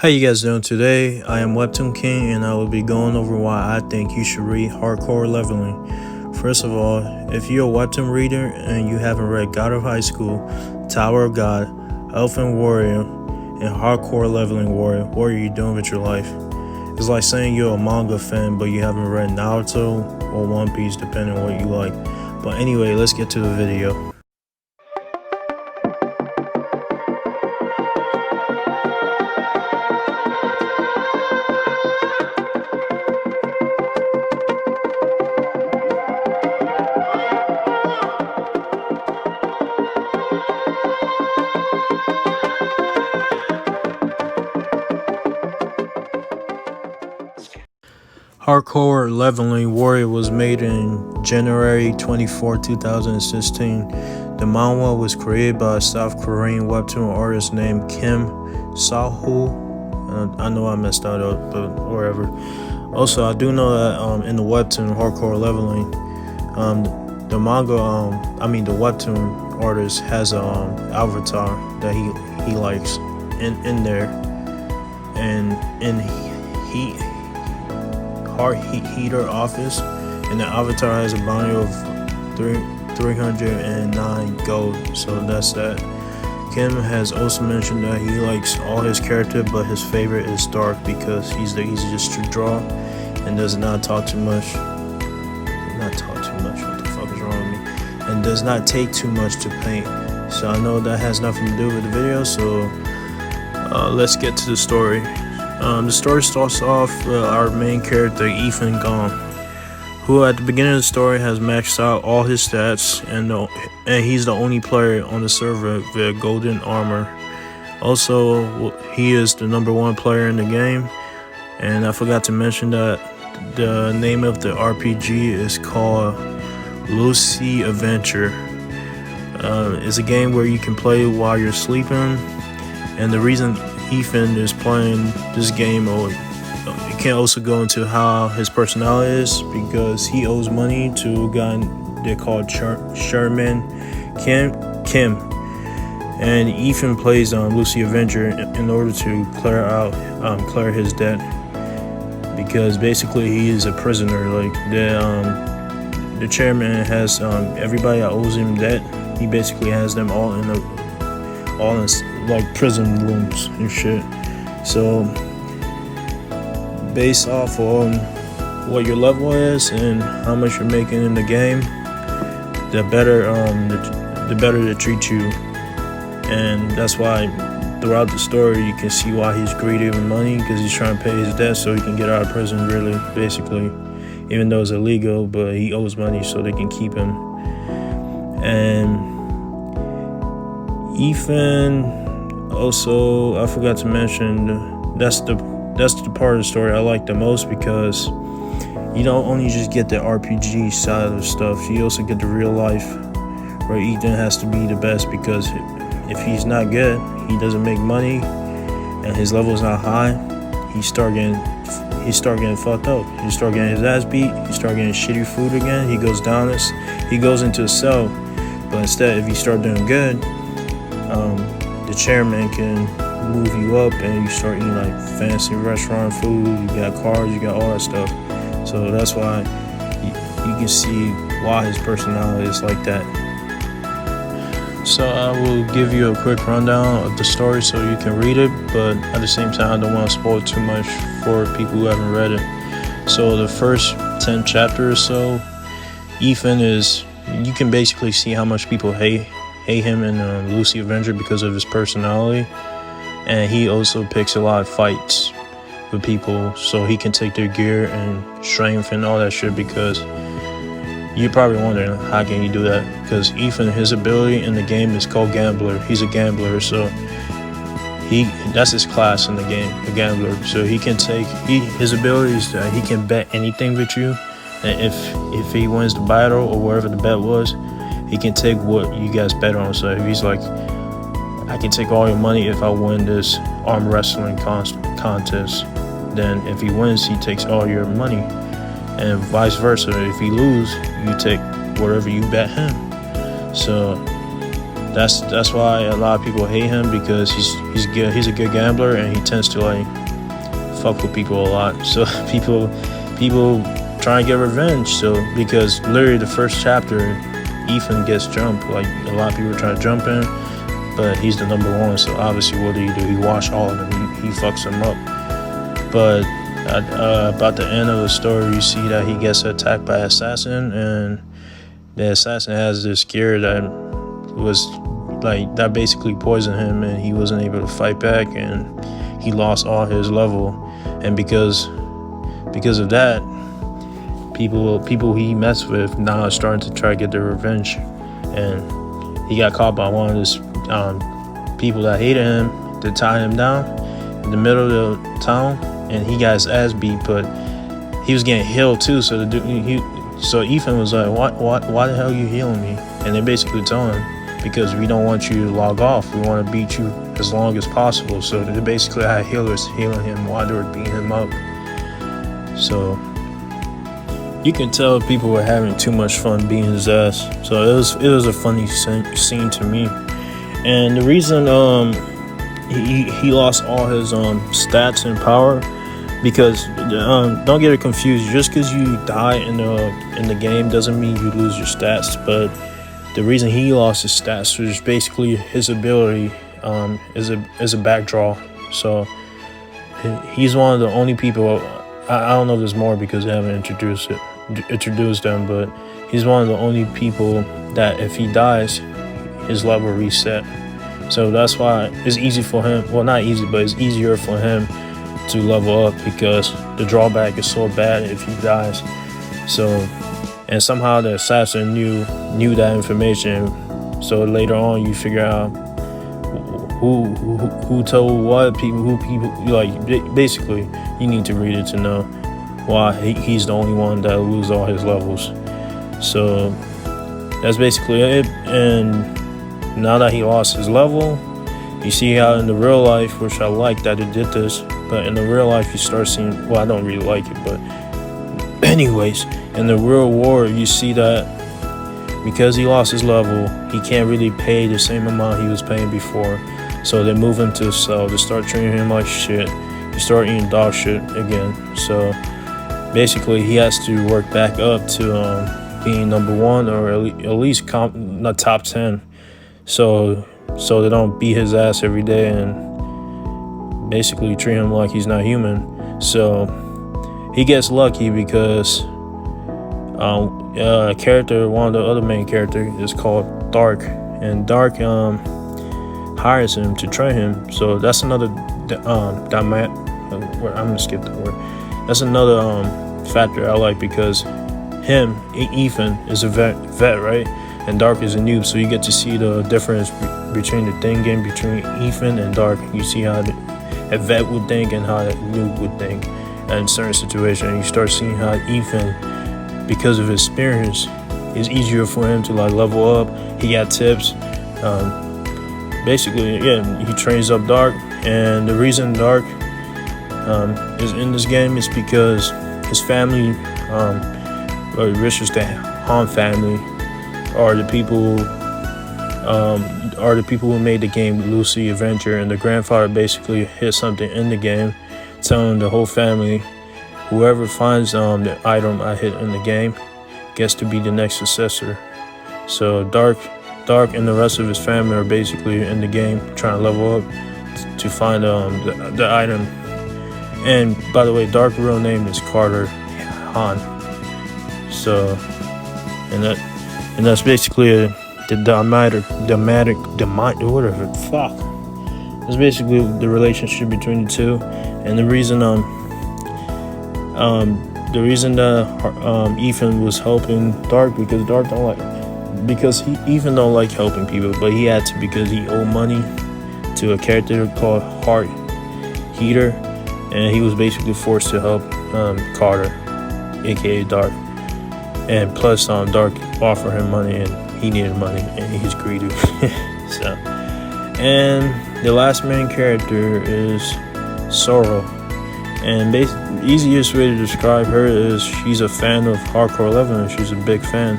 How you guys doing today? I am Webtoon King and I will be going over why I think you should read Hardcore Leveling. First of all, if you're a Webtoon reader and you haven't read God of High School, Tower of God, Elfen Warrior, and Hardcore Leveling Warrior, what are you doing with your life? It's like saying you're a manga fan but you haven't read Naruto or One Piece, depending on what you like. But anyway, let's get to the video. Hardcore Leveling Warrior was made in January 24, 2016. The manga was created by a South Korean webtoon artist named Kim Sahu. I know I messed that up, but whatever. Also, I do know that in the webtoon Hardcore Leveling, the the webtoon artist has an avatar that he likes in there, and he heart heater office, and the avatar has a bounty of 309 gold. So that's that. Kim has also mentioned that he likes all his character, but his favorite is Dark because he's the easiest to draw and does not talk too much. Not talk too much. What the fuck is wrong with me? And does not take too much to paint. So I know that has nothing to do with the video. So let's get to the story. The story starts off with our main character, Ethan Gong, who at the beginning of the story has maxed out all his stats, and he's the only player on the server with golden armor. Also, he is the #1 player in the game, and I forgot to mention that the name of the RPG is called Lucy Adventure. It's a game where you can play while you're sleeping, and the reason Ethan is playing this game, or it can also go into how his personality is, because he owes money to a guy they called Sherman Kim, and Ethan plays Lucy Avenger in order to clear his debt, because basically he is a prisoner. Like the chairman has everybody that owes him debt. He basically has them all in like prison rooms and shit. So based off on what your level is and how much you're making in the game, the better they treat you. And that's why throughout the story you can see why he's greedy with money, because he's trying to pay his debt so he can get out of prison, really, basically, even though it's illegal. But he owes money so they can keep him. And Ethan, also, I forgot to mention, that's the part of the story I like the most, because you don't only just get the RPG side of stuff, you also get the real life where Ethan has to be the best, because if he's not good, he doesn't make money, and his level is not high, he start getting fucked up. He start getting his ass beat, he start getting shitty food again, he goes into a cell. But instead, if you start doing good, the chairman can move you up and you start eating like fancy restaurant food, you got cars, you got all that stuff. So that's why you can see why his personality is like that. So I will give you a quick rundown of the story so you can read it, but at the same time I don't want to spoil too much for people who haven't read it. So the first 10 chapters or so, Ethan you can basically see how much people hate him in Lucy Avenger because of his personality, and he also picks a lot of fights with people so he can take their gear and strength and all that shit. Because you're probably wondering, how can you do that? Because Ethan, his ability in the game is called Gambler. He's a gambler, so that's his class in the game, a gambler. So he can his ability is that he can bet anything with you, and if he wins the battle or wherever the bet was, he can take what you guys bet on. So if he's like, I can take all your money if I win this arm wrestling contest, then if he wins, he takes all your money. And vice versa, if he loses, you take whatever you bet him. So That's why a lot of people hate him, because he's good. He's a good gambler, and he tends to like fuck with people a lot. So people try and get revenge. So because literally the first chapter, Ethan gets jumped. Like a lot of people are trying to jump in, but he's the number one. So obviously, what do? He wash all of them. He fucks them up. But about the end of the story, you see that he gets attacked by an assassin, and the assassin has this gear that was like that basically poisoned him, and he wasn't able to fight back, and he lost all his level. And because of that, people he messed with now are starting to try to get their revenge. And he got caught by one of these people that hated him to tie him down in the middle of the town, and he got his ass beat, but he was getting healed too. So so Ethan was like, why the hell are you healing me? And they basically told him, because we don't want you to log off. We want to beat you as long as possible. So they basically had healers healing him while they were beating him up. So you can tell people were having too much fun beating his ass. So it was a funny scene to me. And the reason he lost all his stats and power, because don't get it confused. Just because you die in the game doesn't mean you lose your stats. But the reason he lost his stats was basically his ability is a backdraw. So he's one of the only people. I don't know if there's more because they haven't introduced them, but he's one of the only people that if he dies, his level reset. So that's why it's easy for him. Well, not easy, but it's easier for him to level up, because the drawback is so bad if he dies. So, and somehow the assassin knew that information. So later on, you figure out who told what people, who people, like, basically you need to read it to know why he's the only one that loses all his levels. So that's basically it. And now that he lost his level, you see how in the real life, which I like that it did this, but in the real life you start seeing, well, I don't really like it, but anyways, in the real war, you see that because he lost his level, he can't really pay the same amount he was paying before. So they move him to a cell. They start treating him like shit. He start eating dog shit again. So basically, he has to work back up to being number one, or at least not top 10. So they don't beat his ass every day and basically treat him like he's not human. So he gets lucky because a character, one of the other main characters, is called Dark, and Dark hires him to train him. So that's another I'm gonna skip that word. That's another factor I like, because Ethan is a vet, right? And Dark is a noob, so you get to see the difference between the thinking between Ethan and Dark. You see how a vet would think and how a noob would think in certain situations. You start seeing how Ethan, because of his experience, it's easier for him to like level up. He got tips. Basically, yeah, he trains up Dark, and the reason Dark is in this game is because his family, Richard's the Han family, are the people who made the game Lucy Adventure, and the grandfather basically hit something in the game, telling the whole family, whoever finds the item I hit in the game gets to be the next successor. So Dark and the rest of his family are basically in the game trying to level up to find the item. And by the way, Dark's real name is Carter Han. So, and that's basically whatever. Fuck. That's basically the relationship between the two, and the reason that Ethan was helping Dark, because Dark don't like. Because Ethan don't like helping people, but he had to because he owed money to a character called Heart Heater, and he was basically forced to help Carter, aka Dark. And plus, Dark offered him money, and he needed money, and he's greedy. So, and the last main character is Sorrow, and the easiest way to describe her is she's a fan of Hardcore 11, and she's a big fan.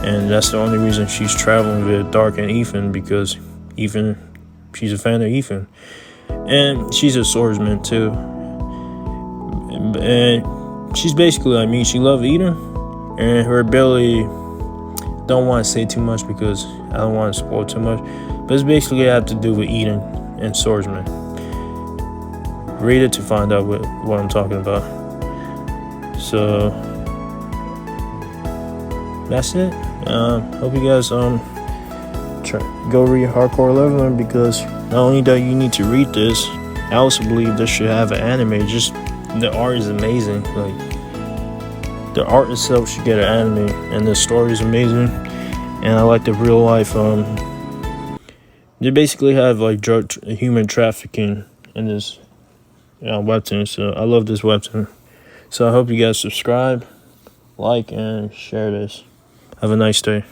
and that's the only reason she's traveling with Dark and Ethan, because she's a fan of Ethan, and she's a swordsman too, and she's basically like me. She loves Eden, and her ability, don't want to say too much because I don't want to spoil too much, but it's basically have to do with Eden and swordsman. Read it to find out what I'm talking about. So that's it. Hope you guys go read Hardcore Leveling, because not only that you need to read this, I also believe this should have an anime. Just the art is amazing. Like, the art itself should get an anime, and the story is amazing. And I like the real life. They basically have like human trafficking in this webtoon. So I love this webtoon. So I hope you guys subscribe, like, and share this. Have a nice day.